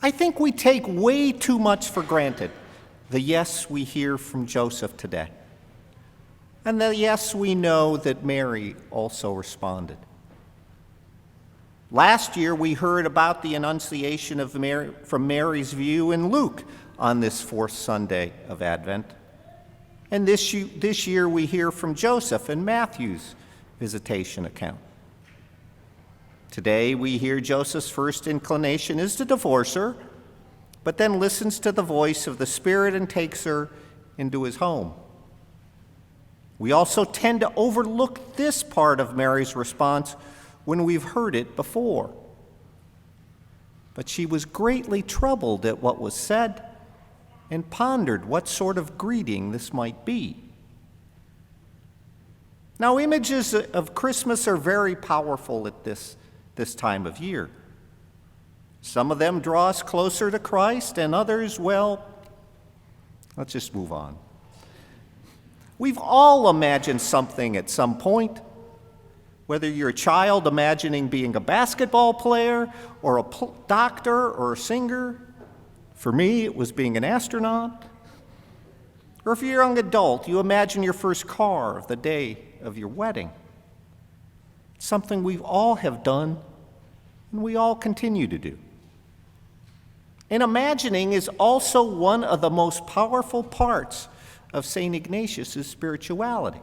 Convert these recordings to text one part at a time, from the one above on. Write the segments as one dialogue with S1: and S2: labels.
S1: I think we take way too much for granted the yes we hear from Joseph today, and the yes we know that Mary also responded. Last year, we heard about the Annunciation of Mary, from Mary's view in Luke on this fourth Sunday of Advent. And this year, we hear from Joseph in Matthew's visitation account. Today, we hear Joseph's first inclination is to divorce her, but then listens to the voice of the Spirit and takes her into his home. We also tend to overlook this part of Mary's response when we've heard it before. But she was greatly troubled at what was said and pondered what sort of greeting this might be. Now, images of Christmas are very powerful at this time of year. Some of them draw us closer to Christ, and others, well, let's just move on. We've all imagined something at some point. Whether you're a child imagining being a basketball player or a doctor or a singer. For me, it was being an astronaut. Or if you're a young adult, you imagine your first car the day of your wedding. It's something we all have done and we all continue to do. And imagining is also one of the most powerful parts of St. Ignatius' spirituality.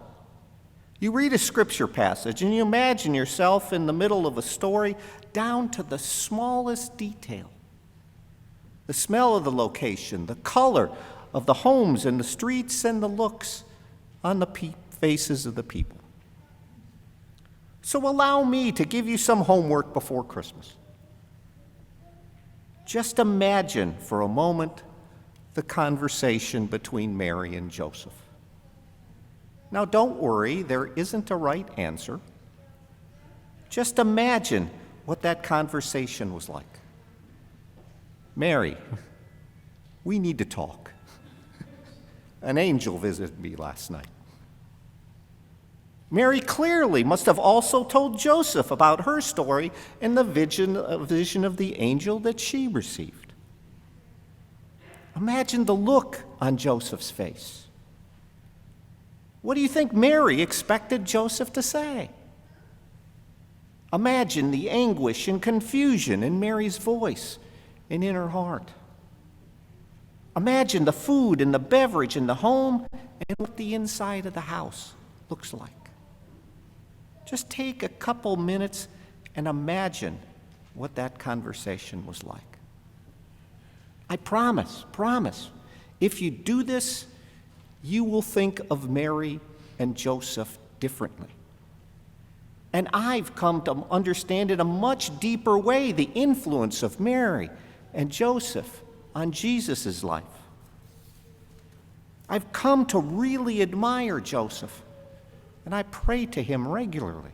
S1: You read a scripture passage and you imagine yourself in the middle of a story down to the smallest detail. The smell of the location, the color of the homes and the streets, and the looks on the faces of the people. So allow me to give you some homework before Christmas. Just imagine for a moment the conversation between Mary and Joseph. Now, don't worry, there isn't a right answer. Just imagine what that conversation was like. Mary, we need to talk. An angel visited me last night. Mary clearly must have also told Joseph about her story and the vision of the angel that she received. Imagine the look on Joseph's face. What do you think Mary expected Joseph to say? Imagine the anguish and confusion in Mary's voice and in her heart. Imagine the food and the beverage in the home and what the inside of the house looks like. Just take a couple minutes and imagine what that conversation was like. I promise, if you do this, you will think of Mary and Joseph differently. And I've come to understand in a much deeper way the influence of Mary and Joseph on Jesus' life. I've come to really admire Joseph, and I pray to him regularly.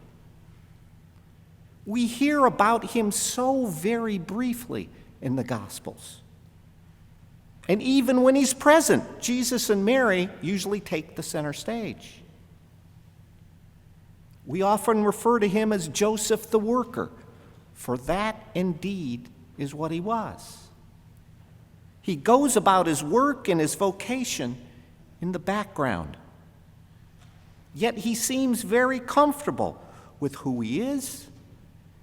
S1: We hear about him so very briefly in the Gospels. And even when he's present, Jesus and Mary usually take the center stage. We often refer to him as Joseph the worker, for that indeed is what he was. He goes about his work and his vocation in the background. Yet he seems very comfortable with who he is,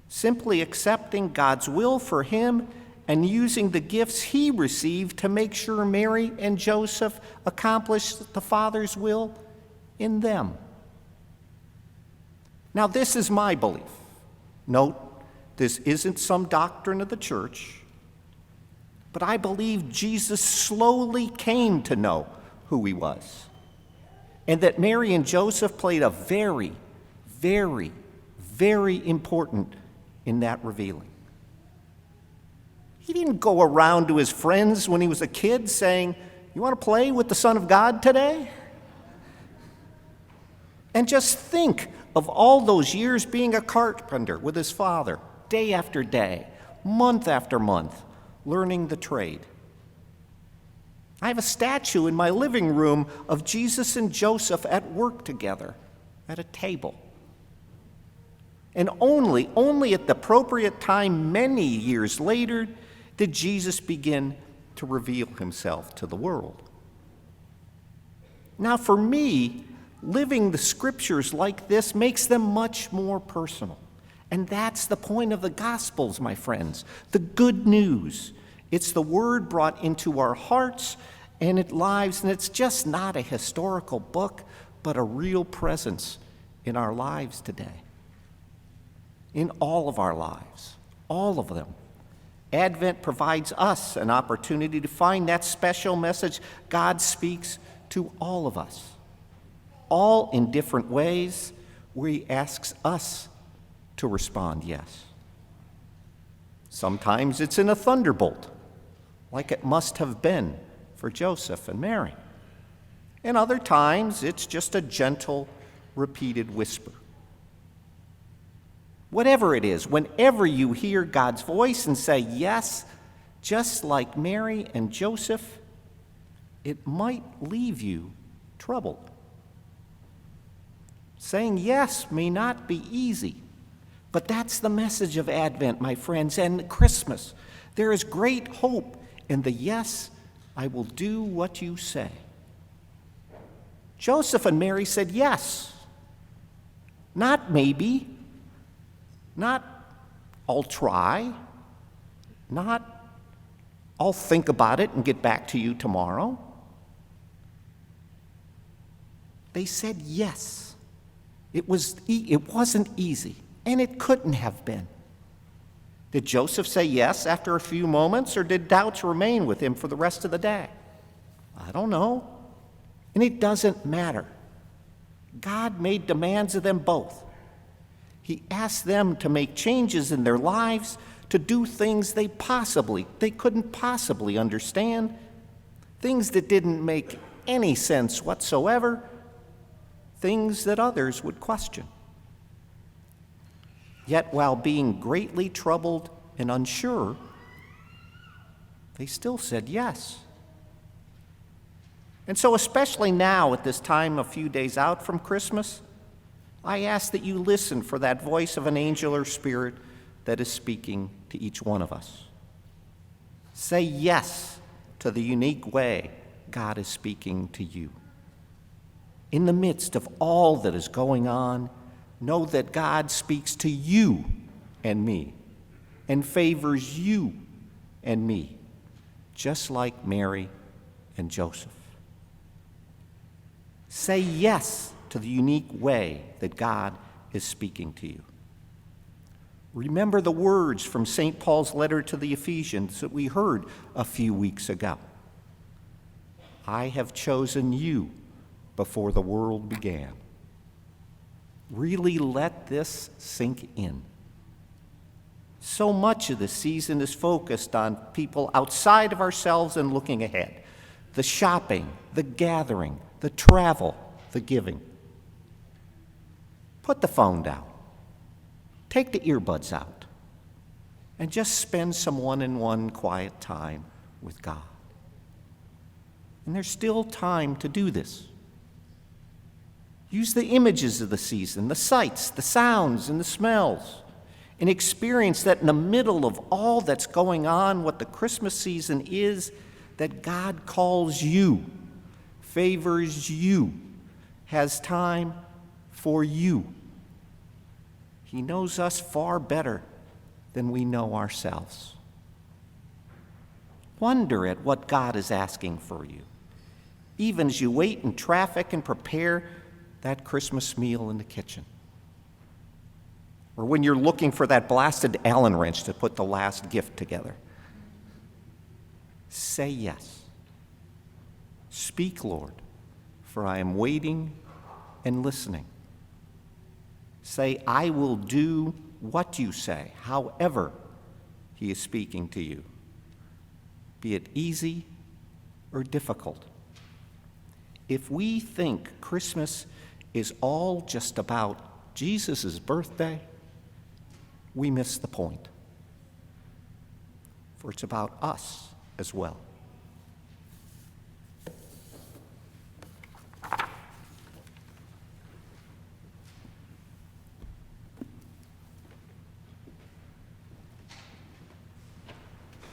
S1: simply accepting God's will for him and using the gifts he received to make sure Mary and Joseph accomplished the Father's will in them. Now, this is my belief. Note, this isn't some doctrine of the church, but I believe Jesus slowly came to know who he was, and that Mary and Joseph played a very, very, very important in that revealing. He didn't go around to his friends when he was a kid saying, "You want to play with the Son of God today?" And just think of all those years being a carpenter with his father, day after day, month after month, learning the trade. I have a statue in my living room of Jesus and Joseph at work together at a table. And only at the appropriate time many years later did Jesus begin to reveal himself to the world. Now, for me, living the scriptures like this makes them much more personal. And that's the point of the Gospels, my friends, the good news. It's the word brought into our hearts and its lives, and it's just not a historical book, but a real presence in our lives today. In all of our lives, all of them. Advent provides us an opportunity to find that special message God speaks to all of us, all in different ways, where he asks us to respond yes. Sometimes it's in a thunderbolt, like it must have been for Joseph and Mary. And other times it's just a gentle, repeated whisper. Whatever it is, whenever you hear God's voice and say yes, just like Mary and Joseph, it might leave you troubled. Saying yes may not be easy, but that's the message of Advent, my friends, and Christmas. There is great hope in the yes, I will do what you say. Joseph and Mary said yes, not maybe, not I'll try, not I'll think about it and get back to you tomorrow. They said yes. It wasn't easy, and it couldn't have been. Did Joseph say yes after a few moments, or did doubts remain with him for the rest of the day? I don't know, and it doesn't matter. God made demands of them both. He asked them to make changes in their lives, to do things they couldn't possibly understand, things that didn't make any sense whatsoever, things that others would question. Yet while being greatly troubled and unsure, they still said yes. And so especially now at this time, a few days out from Christmas, I ask that you listen for that voice of an angel or spirit that is speaking to each one of us. Say yes to the unique way God is speaking to you. In the midst of all that is going on, know that God speaks to you and me and favors you and me, just like Mary and Joseph. Say yes to the unique way that God is speaking to you. Remember the words from St. Paul's letter to the Ephesians that we heard a few weeks ago. I have chosen you before the world began. Really let this sink in. So much of the season is focused on people outside of ourselves and looking ahead. The shopping, the gathering, the travel, the giving. Put the phone down. Take the earbuds out. And just spend some one-on-one quiet time with God. And there's still time to do this. Use the images of the season, the sights, the sounds, and the smells, and experience that in the middle of all that's going on, what the Christmas season is, that God calls you, favors you, has time for you. He knows us far better than we know ourselves. Wonder at what God is asking for you, even as you wait in traffic and prepare that Christmas meal in the kitchen. Or when you're looking for that blasted Allen wrench to put the last gift together. Say yes. Speak, Lord, for I am waiting and listening. Say, I will do what you say, however he is speaking to you, be it easy or difficult. If we think Christmas is all just about Jesus' birthday, we miss the point. For it's about us as well.